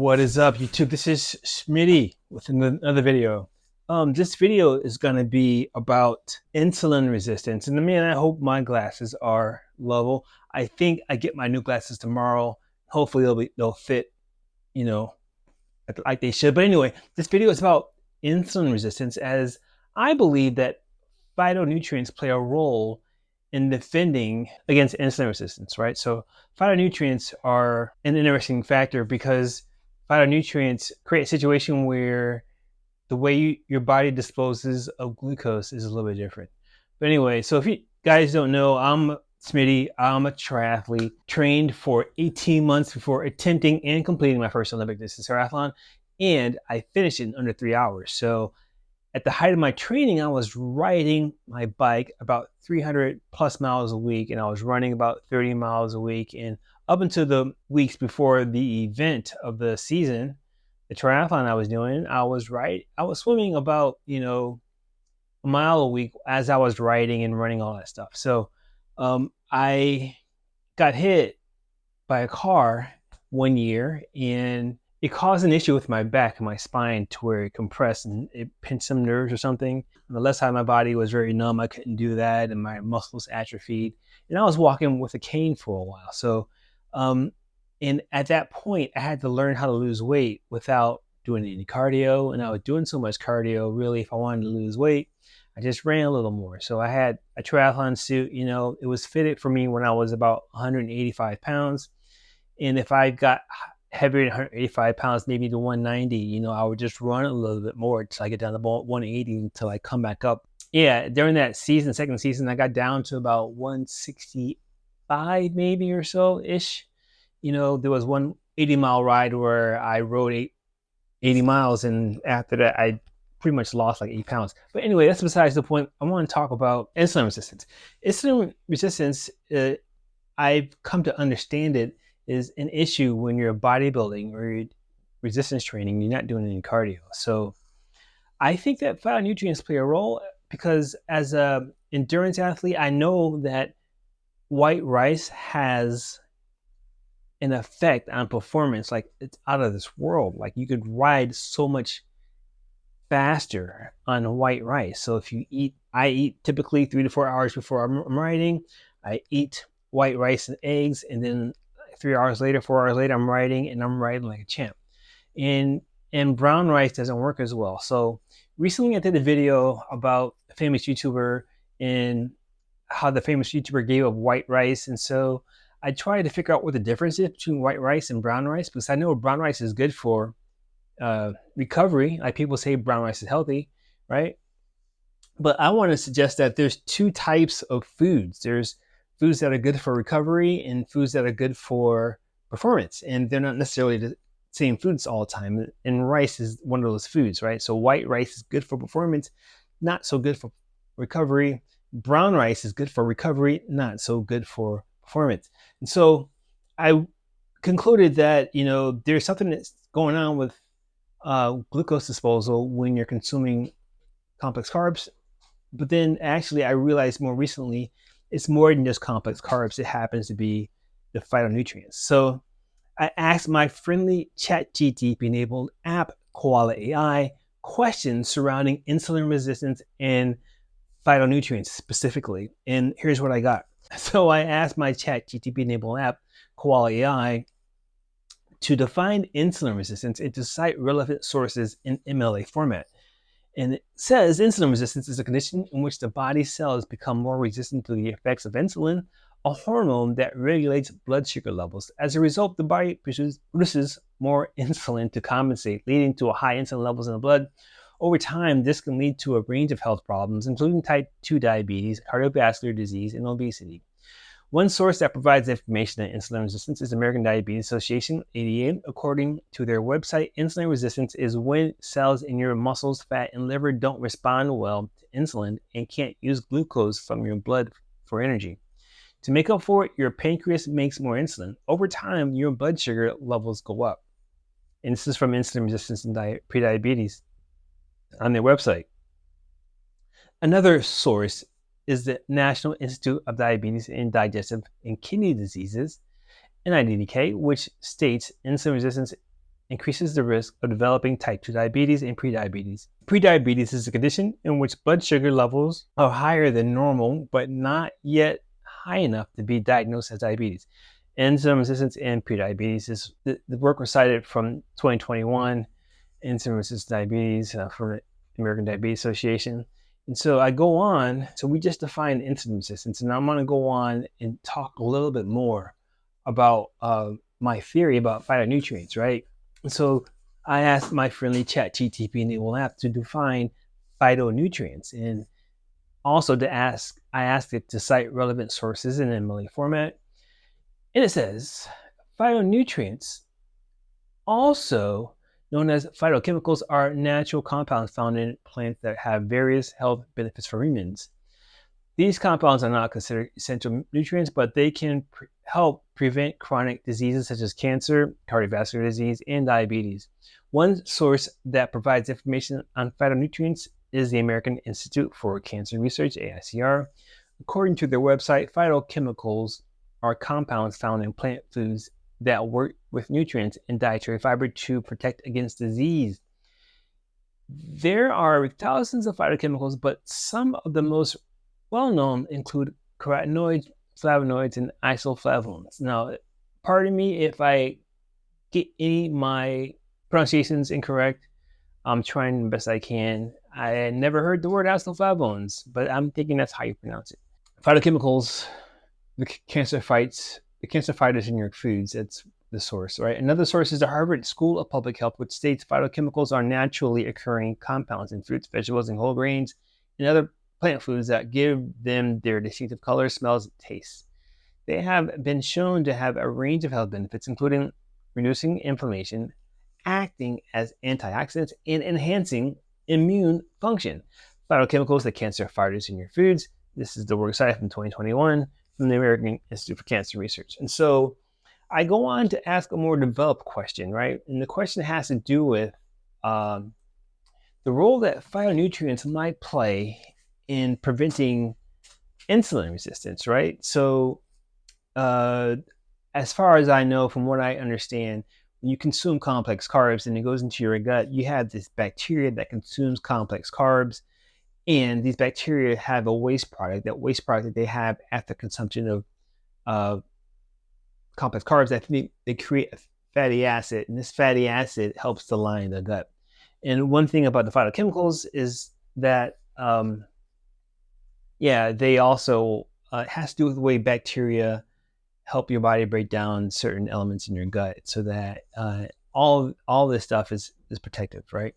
What is up, YouTube? This is Smitty with another video. This video is going to be about insulin resistance. And man, I hope my glasses are level. I think I get my new glasses tomorrow. Hopefully they'll fit, you know, like they should. But anyway, this video is about insulin resistance, as I believe that phytonutrients play a role in defending against insulin resistance, right? So phytonutrients are an interesting factor because phytonutrients create a situation where the way your body disposes of glucose is a little bit different. But anyway, so if you guys don't know, I'm Smitty. I'm a triathlete, trained for 18 months before attempting and completing my first Olympic distance triathlon, and I finished it in under 3 hours. So at the height of my training, I was riding my bike about 300 plus miles a week, and I was running about 30 miles a week. And up until the weeks before the event of the season, the triathlon I was doing, I was swimming about, a mile a week as I was riding and running all that stuff. So I got hit by a car one year, and it caused an issue with my back and my spine to where it compressed and it pinched some nerves or something. On the left side of my body was very numb. I couldn't do that, and my muscles atrophied. And I was walking with a cane for a while. So, and at that point, I had to learn how to lose weight without doing any cardio. And I was doing so much cardio, really, if I wanted to lose weight, I just ran a little more. So I had a triathlon suit, it was fitted for me when I was about 185 pounds. And if I got heavier than 185 pounds, maybe to 190, I would just run a little bit more until I get down to about 180 until I come back up. Yeah, during that season, second season, I got down to about 165 maybe or so-ish. There was one 80-mile ride where I rode 80 miles, and after that, I pretty much lost like 8 pounds. But anyway, that's besides the point. I want to talk about insulin resistance. Insulin resistance, I've come to understand it, is an issue when you're bodybuilding or you're resistance training, you're not doing any cardio. So I think that phytonutrients play a role because as an endurance athlete, I know that white rice has an effect on performance. Like, it's out of this world. Like, you could ride so much faster on white rice. So if I eat typically 3 to 4 hours before I'm riding. I eat white rice and eggs, and then 3 hours later, 4 hours later, I'm riding like a champ. And brown rice doesn't work as well. So recently I did a video about a famous YouTuber and how the famous YouTuber gave up white rice. And so I tried to figure out what the difference is between white rice and brown rice, because I know brown rice is good for recovery. Like, people say brown rice is healthy, right? But I want to suggest that there's two types of foods. There's foods that are good for recovery and foods that are good for performance. And they're not necessarily the same foods all the time. And rice is one of those foods, right? So white rice is good for performance, not so good for recovery. Brown rice is good for recovery, not so good for performance. And so I concluded that, there's something that's going on with glucose disposal when you're consuming complex carbs. But then actually I realized more recently, it's more than just complex carbs. It happens to be the phytonutrients. So I asked my friendly ChatGPT-enabled app, Koala AI, questions surrounding insulin resistance and phytonutrients specifically. And here's what I got. So I asked my ChatGPT-enabled app, Koala AI, to define insulin resistance and to cite relevant sources in MLA format. And it says insulin resistance is a condition in which the body cells become more resistant to the effects of insulin, a hormone that regulates blood sugar levels. As a result, the body produces more insulin to compensate, leading to high insulin levels in the blood. Over time, this can lead to a range of health problems, including type 2 diabetes, cardiovascular disease, and obesity. One source that provides information on insulin resistance is the American Diabetes Association, ADA. According to their website, insulin resistance is when cells in your muscles, fat, and liver don't respond well to insulin and can't use glucose from your blood for energy. To make up for it, your pancreas makes more insulin. Over time, your blood sugar levels go up. And this is from Insulin Resistance and Prediabetes on their website. Another source is the National Institute of Diabetes and Digestive and Kidney Diseases, NIDDK, which states insulin resistance increases the risk of developing type 2 diabetes and prediabetes. Prediabetes is a condition in which blood sugar levels are higher than normal, but not yet high enough to be diagnosed as diabetes. Insulin resistance and prediabetes is the work was cited from 2021, insulin resistant diabetes from the American Diabetes Association. And so I go on, so we just defined insulin resistance, and I'm going to go on and talk a little bit more about my theory about phytonutrients, right? And so I asked my friendly chat GTP enabled app to define phytonutrients, and also I asked it to cite relevant sources in MLA format. And it says, phytonutrients, also known as phytochemicals, are natural compounds found in plants that have various health benefits for humans. These compounds are not considered essential nutrients, but they can help prevent chronic diseases such as cancer, cardiovascular disease, and diabetes. One source that provides information on phytonutrients is the American Institute for Cancer Research, AICR. According to their website, phytochemicals are compounds found in plant foods that work with nutrients and dietary fiber to protect against disease. There are thousands of phytochemicals, but some of the most well-known include carotenoids, flavonoids, and isoflavones. Now, pardon me if I get any of my pronunciations incorrect. I'm trying the best I can. I never heard the word isoflavones, but I'm thinking that's how you pronounce it. Phytochemicals, the cancer fighters in your foods. That's the source, right? Another source is the Harvard School of Public Health, which states phytochemicals are naturally occurring compounds in fruits, vegetables, and whole grains, and other plant foods that give them their distinctive colors, smells, and tastes. They have been shown to have a range of health benefits, including reducing inflammation, acting as antioxidants, and enhancing immune function. Phytochemicals, the cancer fighters in your foods. This is the work cited from 2021 from the American Institute for Cancer Research. And so I go on to ask a more developed question, right? And the question has to do with the role that phytonutrients might play in preventing insulin resistance, right? So as far as I know, from what I understand, when you consume complex carbs and it goes into your gut, you have this bacteria that consumes complex carbs, and these bacteria have a waste product. That waste product that they have after consumption of complex carbs, that they create a fatty acid, and this fatty acid helps to line the gut. And one thing about the phytochemicals is that, they also has to do with the way bacteria help your body break down certain elements in your gut, so that all this stuff is protective, right?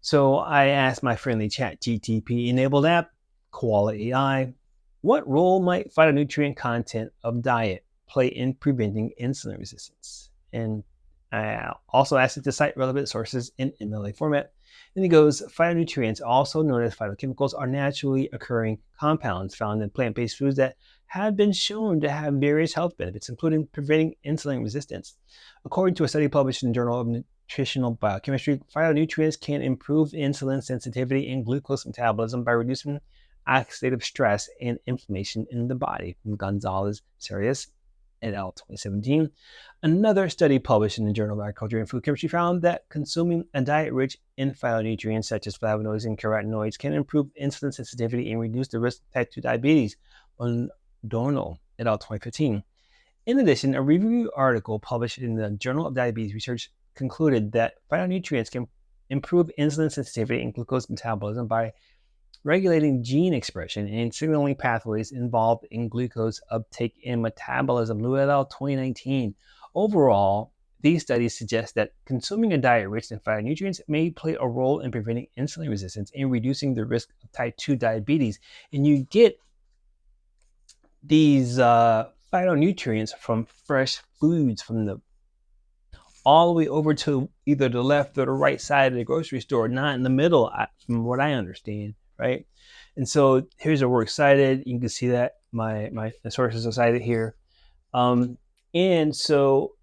So I asked my friendly chat GTP enabled app, Koala AI, what role might phytonutrient content of diet play in preventing insulin resistance? And I also asked it to cite relevant sources in MLA format. Then he goes, phytonutrients, also known as phytochemicals, are naturally occurring compounds found in plant-based foods that have been shown to have various health benefits, including preventing insulin resistance. According to a study published in the Journal of Nutritional Biochemistry, phytonutrients can improve insulin sensitivity and glucose metabolism by reducing oxidative stress and inflammation in the body, from Gonzalez Serias et al. 2017. Another study published in the Journal of Agriculture and Food Chemistry found that consuming a diet rich in phytonutrients such as flavonoids and carotenoids can improve insulin sensitivity and reduce the risk of type 2 diabetes, on Dornell et al. 2015. In addition, a review article published in the Journal of Diabetes Research concluded that phytonutrients can improve insulin sensitivity and glucose metabolism by regulating gene expression and signaling pathways involved in glucose uptake and metabolism, Liu et al. 2019. Overall, these studies suggest that consuming a diet rich in phytonutrients may play a role in preventing insulin resistance and reducing the risk of type 2 diabetes. And you get these phytonutrients from fresh foods, from the all the way over to either the left or the right side of the grocery store, not in the middle, from what I understand, right? And so here's where we're cited. You can see that my sources are cited here. And so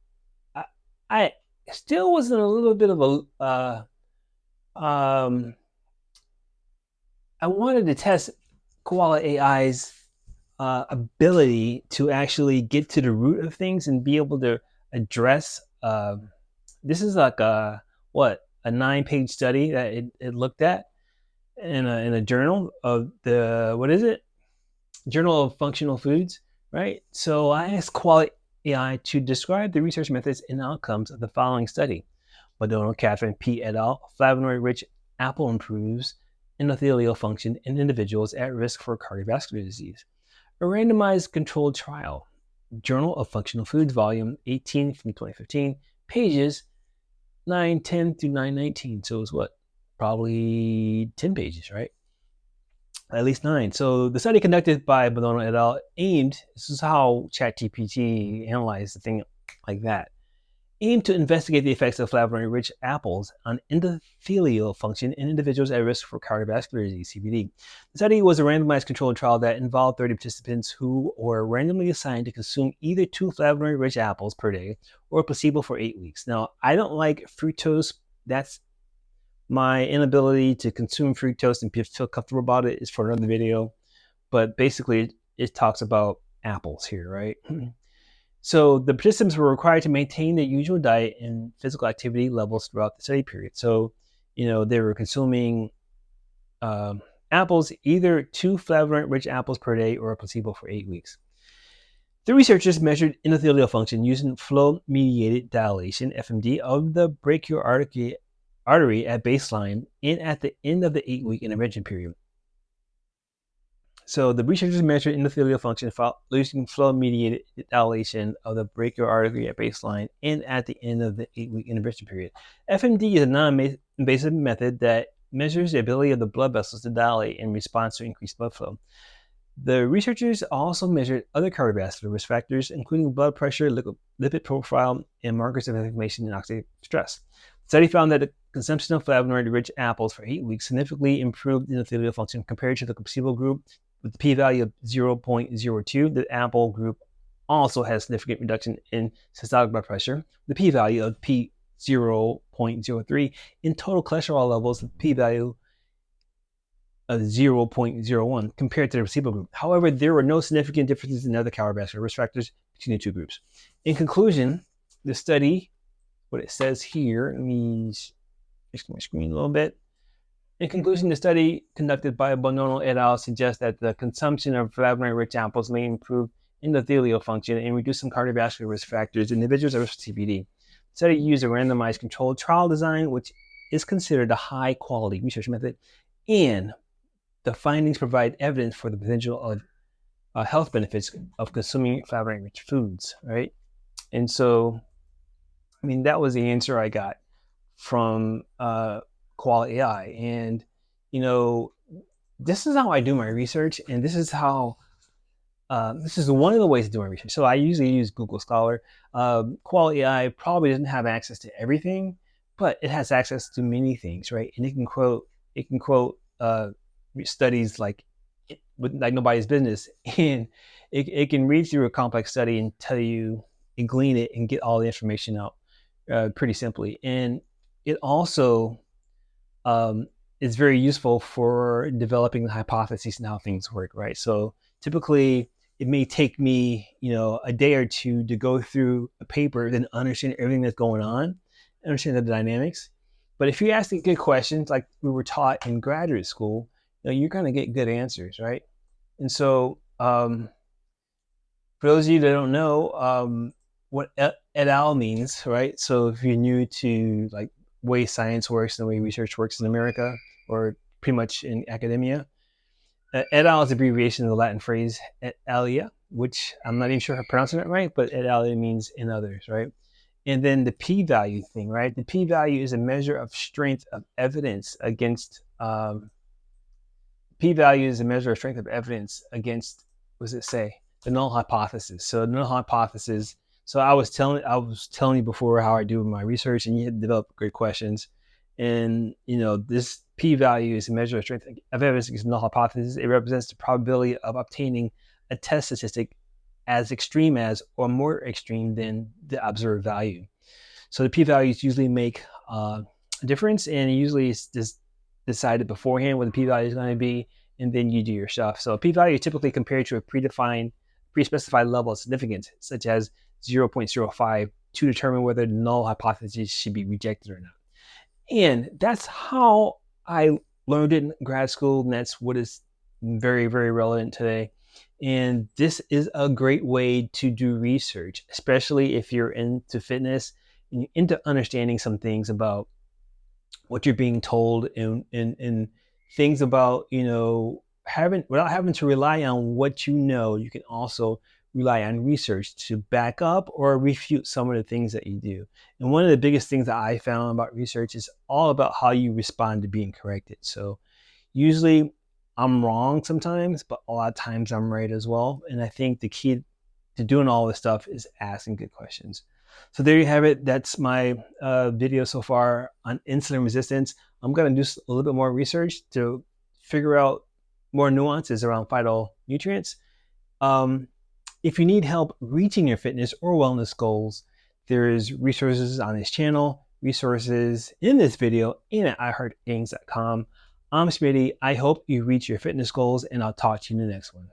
I still was in a little bit of a, I wanted to test Koala AI's ability to actually get to the root of things and be able to address This is like a 9-page study that it looked at in a journal of the, what is it? Journal of Functional Foods, right? So I asked Quality AI to describe the research methods and outcomes of the following study. Madonna, Catherine P. et al. Flavonoid-rich apple improves endothelial function in individuals at risk for cardiovascular disease. A randomized controlled trial. Journal of Functional Foods, volume 18 from 2015, pages 910 through 919. So it's what? Probably 10 pages, right? At least 9. So the study conducted by Madonna et al. This is how ChatGPT analyzed the thing like that, aimed to investigate the effects of flavonoid-rich apples on endothelial function in individuals at risk for cardiovascular disease, CVD. The study was a randomized controlled trial that involved 30 participants who were randomly assigned to consume either 2 flavonoid-rich apples per day or a placebo for 8 weeks. Now, I don't like fructose. That's my inability to consume fructose and feel comfortable about it is for another video. But basically, it talks about apples here, right? So the participants were required to maintain their usual diet and physical activity levels throughout the study period. So, they were consuming apples, either 2 flavonoid-rich apples per day or a placebo for 8 weeks. The researchers measured endothelial function using flow-mediated dilation, FMD, of the brachial artery at baseline and at the end of the 8-week intervention period. So the researchers measured endothelial function using flow-mediated dilation of the brachial artery at baseline and at the end of the 8-week intervention period. FMD is a non-invasive method that measures the ability of the blood vessels to dilate in response to increased blood flow. The researchers also measured other cardiovascular risk factors, including blood pressure, lipid profile, and markers of inflammation and oxidative stress. The study found that the consumption of flavonoid-rich apples for 8 weeks significantly improved endothelial function compared to the placebo group, with the p-value of 0.02. The apple group also has significant reduction in systolic blood pressure, the p-value of 0.03, in total cholesterol levels, the p-value of 0.01 compared to the placebo group. However, there were no significant differences in other cardiovascular risk factors between the two groups. In conclusion, the study, what it says here, let me fix my screen a little bit. In conclusion, the study conducted by Bonono et al. Suggests that the consumption of flavonoid-rich apples may improve endothelial function and reduce some cardiovascular risk factors in individuals at risk for CVD. The study used a randomized controlled trial design, which is considered a high-quality research method, and the findings provide evidence for the potential of health benefits of consuming flavonoid-rich foods, right? And so, that was the answer I got from Quality AI. And, this is how I do my research, and this is how, this is one of the ways to do my research. So I usually use Google Scholar. Quality AI probably doesn't have access to everything, but it has access to many things, right? And it can quote studies like nobody's business, and it can read through a complex study and tell you and glean it and get all the information out pretty simply. And it also is very useful for developing the hypotheses and how things work, right? So typically it may take me a day or two to go through a paper, then understand everything that's going on, understand the dynamics. But if you're asking good questions like we were taught in graduate school, you're going to get good answers, right? And so for those of you that don't know what et al. Means, right? So if you're new to like way science works and the way research works in America, or pretty much in academia, et al. Is an abbreviation of the Latin phrase et alia, which I'm not even sure if I'm pronouncing it right, but et alia means in others, right? And then the p-value thing, right? The p-value is a measure of strength of evidence against p-value is a measure of strength of evidence against, what does it say? The null hypothesis. So the null hypothesis. So I was telling you before how I do my research, and you had to develop great questions. And this p-value is a measure of strength of evidence against the null hypothesis. It represents the probability of obtaining a test statistic as extreme as or more extreme than the observed value. So the p-values usually make a difference, and usually it's just decided beforehand what the p-value is going to be, and then you do your stuff. So a p-value is typically compared to a pre-specified level of significance, such as 0.05 to determine whether the null hypothesis should be rejected or not. And that's how I learned it in grad school, and that's what is very, very relevant today. And this is a great way to do research, especially if you're into fitness and you're into understanding some things about what you're being told, and things about, without having to rely on what you know, you can also rely on research to back up or refute some of the things that you do. And one of the biggest things that I found about research is all about how you respond to being corrected. So usually I'm wrong sometimes, but a lot of times I'm right as well. And I think the key to doing all this stuff is asking good questions. So there you have it. That's my video so far on insulin resistance. I'm going to do a little bit more research to figure out more nuances around phytonutrients. If you need help reaching your fitness or wellness goals, there's resources on this channel, resources in this video, and at iHeartGains.com. I'm Smitty. I hope you reach your fitness goals, and I'll talk to you in the next one.